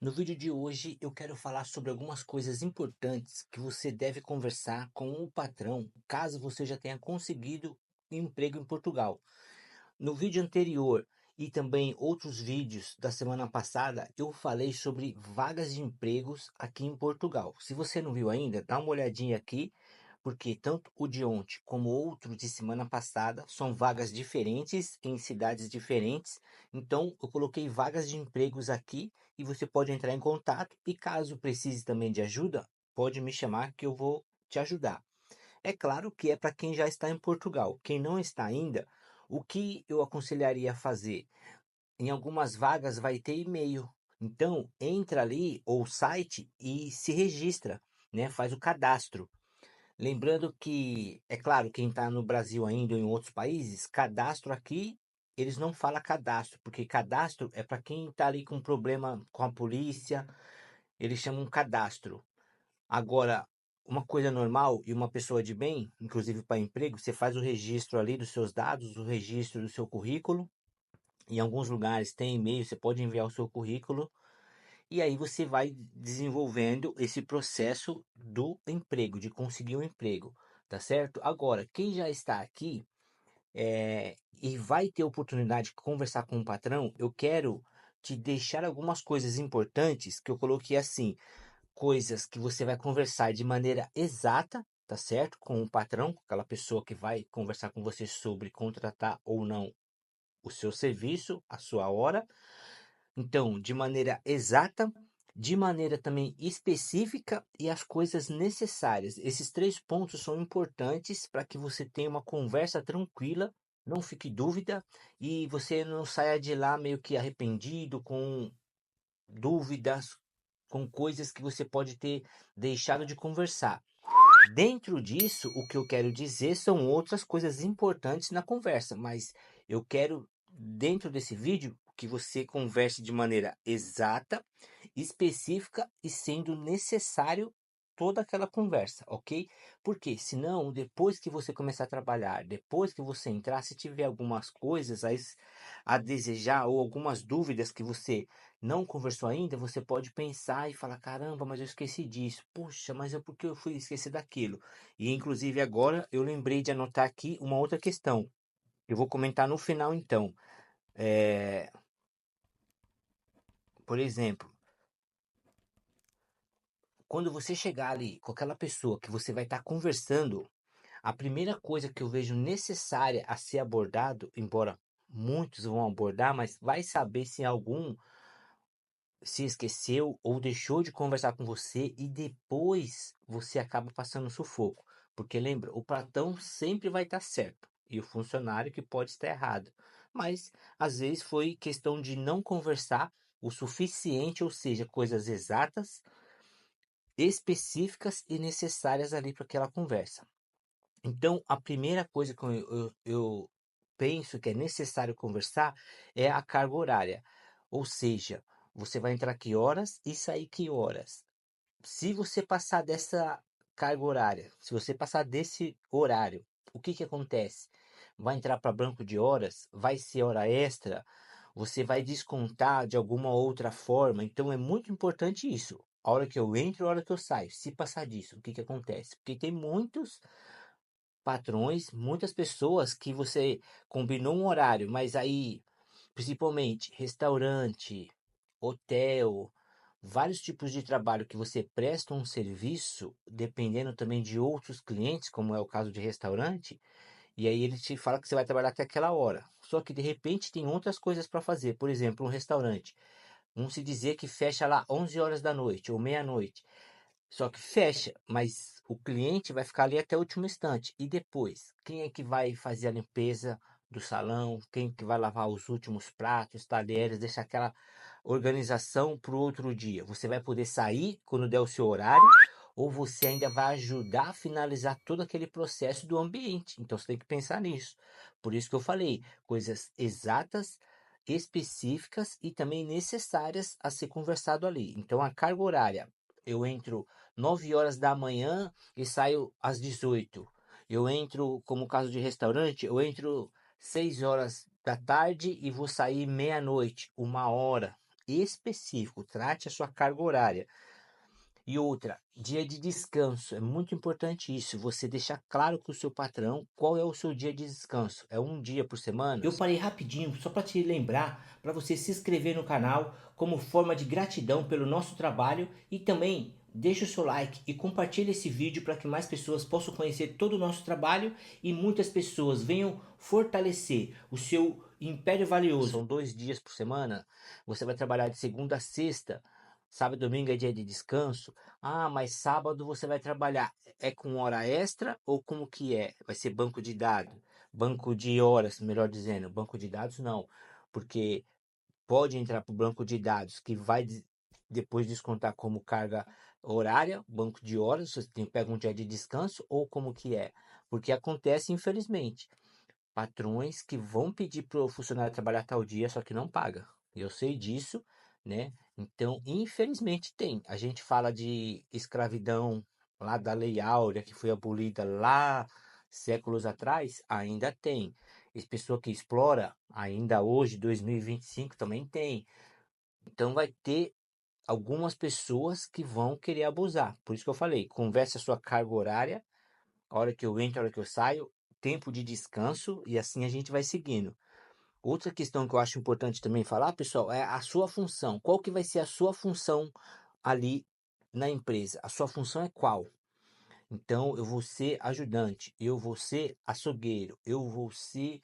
No vídeo de hoje eu quero falar sobre algumas coisas importantes que você deve conversar com o patrão caso você já tenha conseguido um emprego em Portugal. No vídeo anterior e também outros vídeos da semana passada, eu falei sobre vagas de empregos aqui em Portugal. Se você não viu ainda, dá uma olhadinha aqui, porque tanto o de ontem como o outro de semana passada são vagas diferentes em cidades diferentes. Então, eu coloquei vagas de empregos aqui e você pode entrar em contato e caso precise também de ajuda, pode me chamar que eu vou te ajudar. É claro que é para quem já está em Portugal. Quem não está ainda, o que eu aconselharia a fazer? Em algumas vagas vai ter e-mail. Então, entra ali ou site e se registra, né? Faz o cadastro. Lembrando que, é claro, quem está no Brasil ainda ou em outros países, cadastro aqui, eles não falam cadastro, porque cadastro é para quem está ali com problema com a polícia, eles chamam cadastro. Agora, uma coisa normal e uma pessoa de bem, inclusive para emprego, você faz o registro ali dos seus dados, o registro do seu currículo. Em alguns lugares tem e-mail, você pode enviar o seu currículo e aí você vai desenvolvendo esse processo do emprego, de conseguir um emprego, tá certo? Agora, quem já está aqui e vai ter oportunidade de conversar com o patrão, eu quero te deixar algumas coisas importantes que eu coloquei assim coisas que você vai conversar de maneira exata, tá certo? Com o patrão, com aquela pessoa que vai conversar com você sobre contratar ou não o seu serviço, a sua hora. Então, de maneira exata, de maneira também específica e as coisas necessárias. Esses três pontos são importantes para que você tenha uma conversa tranquila, não fique dúvida e você não saia de lá meio que arrependido, com dúvidas, com coisas que você pode ter deixado de conversar. Dentro disso, o que eu quero dizer são outras coisas importantes na conversa, mas eu quero, dentro desse vídeo, que você converse de maneira exata, específica e sendo necessário toda aquela conversa, ok? Porque senão, depois que você começar a trabalhar, depois que você entrar, se tiver algumas coisas a desejar ou algumas dúvidas que você não conversou ainda, você pode pensar e falar: caramba, mas eu esqueci disso. Puxa, mas é porque eu fui esquecer daquilo. E inclusive agora eu lembrei de anotar aqui uma outra questão. Eu vou comentar no final então. É, por exemplo, quando você chegar ali com aquela pessoa que você vai estar conversando, a primeira coisa que eu vejo necessária a ser abordado, embora muitos vão abordar, mas vai saber se algum se esqueceu ou deixou de conversar com você e depois você acaba passando sufoco. Porque lembra, o patrão sempre vai estar certo e o funcionário que pode estar errado. Mas às vezes foi questão de não conversar o suficiente, ou seja, coisas exatas, específicas e necessárias ali para aquela conversa. Então, a primeira coisa que eu penso que é necessário conversar é a carga horária. Ou seja, você vai entrar que horas e sair que horas. Se você passar dessa carga horária, se você passar desse horário, o que que acontece? Vai entrar para banco de horas, vai ser hora extra, você vai descontar de alguma outra forma. Então é muito importante isso. A hora que eu entro, a hora que eu saio. Se passar disso, o que que acontece? Porque tem muitos patrões, muitas pessoas que você combinou um horário, mas aí, principalmente restaurante, hotel, vários tipos de trabalho que você presta um serviço, dependendo também de outros clientes, como é o caso de restaurante, e aí ele te fala que você vai trabalhar até aquela hora. Só que de repente tem outras coisas para fazer, por exemplo, um restaurante. Vamos se dizer que fecha lá 11 horas da noite ou meia-noite. Só que fecha, mas o cliente vai ficar ali até o último instante. E depois, quem é que vai fazer a limpeza do salão? Quem que vai lavar os últimos pratos, talheres, deixar aquela organização para o outro dia? Você vai poder sair quando der o seu horário, ou você ainda vai ajudar a finalizar todo aquele processo do ambiente. Então você tem que pensar nisso. Por isso que eu falei, coisas exatas, específicas e também necessárias a ser conversado ali. Então a carga horária, eu entro 9 horas da manhã e saio às 18. Eu entro, como caso de restaurante, eu entro 6 horas da tarde e vou sair meia-noite, 1 hora. específico, trate a sua carga horária. E outra, dia de descanso. É muito importante isso. Você deixar claro com o seu patrão qual é o seu dia de descanso. É um dia por semana? Eu parei rapidinho só para te lembrar para você se inscrever no canal como forma de gratidão pelo nosso trabalho e também deixa o seu like e compartilha esse vídeo para que mais pessoas possam conhecer todo o nosso trabalho e muitas pessoas venham fortalecer o seu império valioso. São 2 dias por semana. Você vai trabalhar de segunda a sexta. Sábado e domingo é dia de descanso. Ah, mas sábado você vai trabalhar. É com hora extra ou como que é? Vai ser banco de dados? Banco de horas, melhor dizendo. Banco de dados não. Porque pode entrar para o banco de dados que vai depois descontar como carga horária, banco de horas, você tem, pega um dia de descanso ou como que é? Porque acontece, infelizmente, patrões que vão pedir para o funcionário trabalhar tal dia, só que não paga. Eu sei disso, né? Então, infelizmente tem. A gente fala de escravidão lá da Lei Áurea, que foi abolida lá séculos atrás, ainda tem. Essa pessoa que explora, ainda hoje, 2025, também tem. Então, vai ter algumas pessoas que vão querer abusar. Por isso que eu falei, converse a sua carga horária, a hora que eu entro, a hora que eu saio, tempo de descanso e assim a gente vai seguindo. Outra questão que eu acho importante também falar, pessoal, é a sua função. Qual que vai ser a sua função ali na empresa? A sua função é qual? Então, eu vou ser ajudante, eu vou ser açougueiro, eu vou ser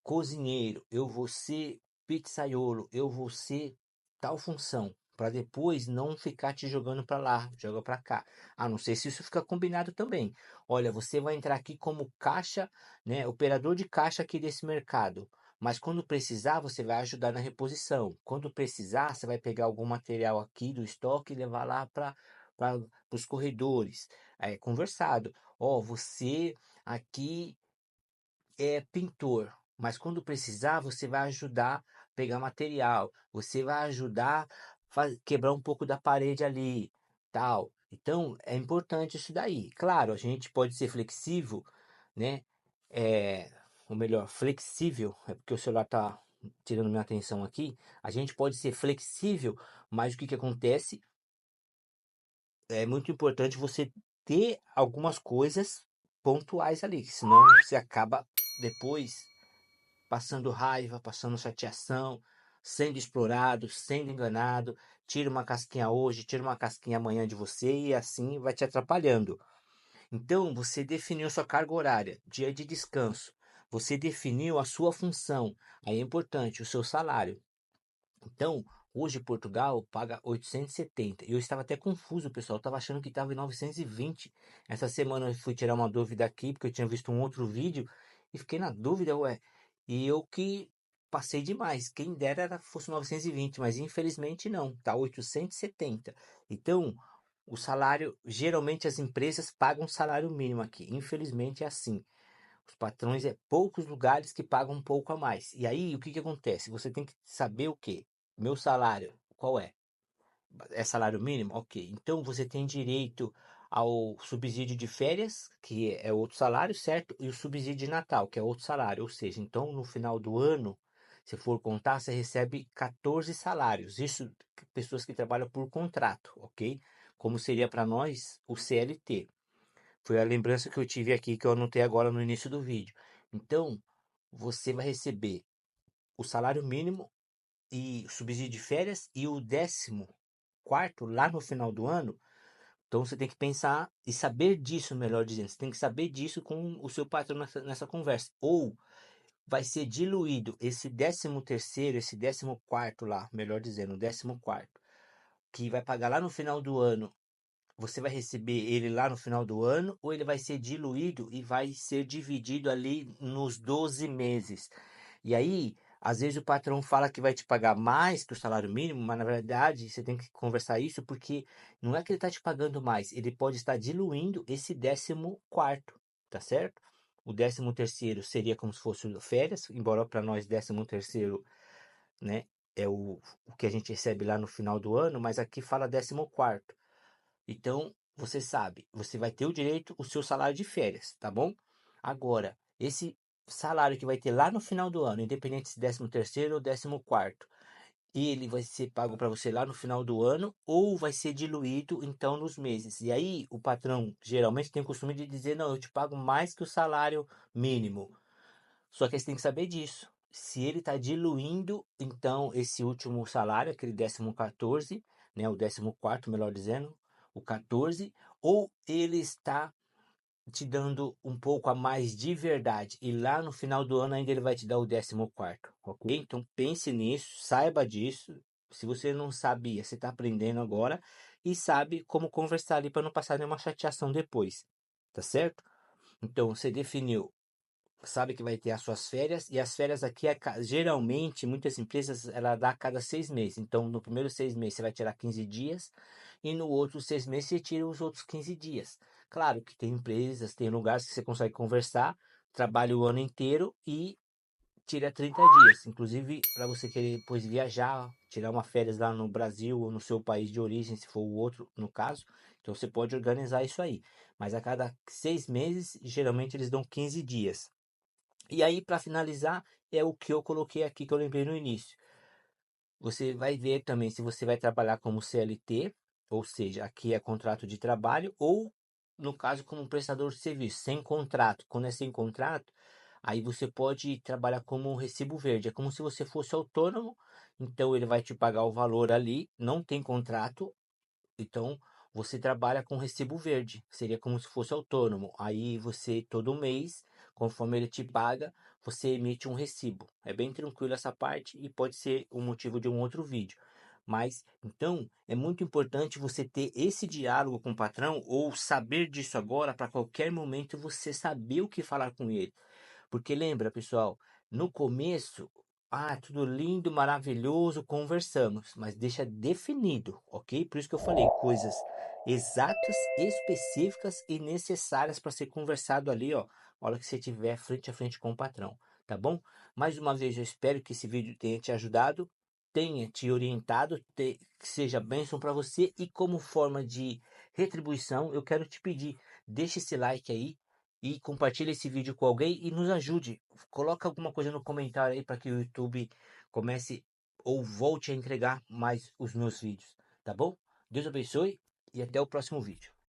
cozinheiro, eu vou ser pizzaiolo, eu vou ser tal função, para depois não ficar te jogando para lá, joga para cá. Ah, não sei se isso fica combinado também. Olha, você vai entrar aqui como caixa, né, operador de caixa aqui desse mercado. Mas quando precisar, você vai ajudar na reposição. Quando precisar, você vai pegar algum material aqui do estoque e levar lá para os corredores. É conversado. Ó, você aqui é pintor, mas quando precisar, você vai ajudar a pegar material, você vai ajudar a quebrar um pouco da parede ali, tal. Então, é importante isso daí. Claro, a gente pode ser flexível, né? É, ou melhor, flexível, é porque o celular tá tirando minha atenção aqui. A gente pode ser flexível, mas o que que acontece? É muito importante você ter algumas coisas pontuais ali, senão você acaba depois passando raiva, passando chateação, sendo explorado, sendo enganado, tira uma casquinha hoje, tira uma casquinha amanhã de você e assim vai te atrapalhando. Então, você definiu sua carga horária, dia de descanso, você definiu a sua função, aí é importante o seu salário. Então, hoje Portugal paga 870. Eu estava até confuso, pessoal. Eu estava achando que estava em 920. Essa semana eu fui tirar uma dúvida aqui, porque eu tinha visto um outro vídeo e fiquei na dúvida, ué. E eu que passei demais. Quem dera era fosse 920, mas infelizmente não. Tá 870. Então, o salário, geralmente as empresas pagam salário mínimo aqui. Infelizmente é assim. Os patrões é poucos lugares que pagam um pouco a mais. E aí, o que que acontece? Você tem que saber o quê? Meu salário, qual é? É salário mínimo? Ok. Então você tem direito ao subsídio de férias, que é outro salário, certo? E o subsídio de Natal, que é outro salário. Ou seja, então no final do ano, se for contar, você recebe 14 salários. Isso pessoas que trabalham por contrato, ok? Como seria para nós o CLT. Foi a lembrança que eu tive aqui que eu anotei agora no início do vídeo. Então, você vai receber o salário mínimo e o subsídio de férias e o 14º lá no final do ano. Então você tem que pensar e saber disso, melhor dizendo. Você tem que saber disso com o seu patrão nessa conversa. Ou vai ser diluído esse 13º, esse 14º lá, melhor dizendo, o 14º, que vai pagar lá no final do ano. Você vai receber ele lá no final do ano ou ele vai ser diluído e vai ser dividido ali nos 12 meses. E aí, às vezes o patrão fala que vai te pagar mais que o salário mínimo, mas na verdade você tem que conversar isso porque não é que ele está te pagando mais, ele pode estar diluindo esse 14º, tá certo? O 13º seria como se fosse férias, embora para nós 13º, né, é o que a gente recebe lá no final do ano, mas aqui fala 14º. Então, você sabe, você vai ter o direito ao seu salário de férias, tá bom? Agora, esse salário que vai ter lá no final do ano, independente se 13º ou 14º, ele vai ser pago para você lá no final do ano ou vai ser diluído então nos meses. E aí o patrão geralmente tem o costume de dizer: não, eu te pago mais que o salário mínimo. Só que você tem que saber disso. Se ele está diluindo, então, esse último salário, aquele 14º, né, o 14º, melhor dizendo, o 14, ou ele está te dando um pouco a mais de verdade, e lá no final do ano ainda ele vai te dar o 14º, ok? Então pense nisso, saiba disso. Se você não sabia, você está aprendendo agora e sabe como conversar ali para não passar nenhuma chateação depois, tá certo? Então você definiu, sabe que vai ter as suas férias, e as férias aqui geralmente muitas empresas ela dá a cada 6 meses. Então no primeiro 6 meses você vai tirar 15 dias e no outro 6 meses você tira os outros 15 dias. Claro que tem empresas, tem lugares que você consegue conversar, trabalha o ano inteiro e tira 30 dias. Inclusive para você querer depois viajar, tirar uma férias lá no Brasil ou no seu país de origem, se for o outro no caso. Então você pode organizar isso aí. Mas a cada 6 meses, geralmente eles dão 15 dias. E aí, para finalizar, é o que eu coloquei aqui que eu lembrei no início. Você vai ver também se você vai trabalhar como CLT, ou seja, aqui é contrato de trabalho, ou no caso como prestador de serviço, sem contrato. Quando é sem contrato, aí você pode trabalhar como um recibo verde. É como se você fosse autônomo, então ele vai te pagar o valor ali, não tem contrato, então, você trabalha com recibo verde, seria como se fosse autônomo. Aí você, todo mês, conforme ele te paga, você emite um recibo. É bem tranquilo essa parte e pode ser o motivo de um outro vídeo. Mas, então, é muito importante você ter esse diálogo com o patrão ou saber disso agora para qualquer momento você saber o que falar com ele. Porque lembra, pessoal, no começo, tudo lindo, maravilhoso, conversamos, mas deixa definido, ok? Por isso que eu falei coisas exatas, específicas e necessárias para ser conversado ali, ó, na hora que você estiver frente a frente com o patrão, tá bom? Mais uma vez, eu espero que esse vídeo tenha te ajudado, tenha te orientado, que seja bênção para você e como forma de retribuição, eu quero te pedir, deixe esse like aí, e compartilhe esse vídeo com alguém e nos ajude. Coloca alguma coisa no comentário aí para que o YouTube comece ou volte a entregar mais os meus vídeos, tá bom? Deus abençoe e até o próximo vídeo.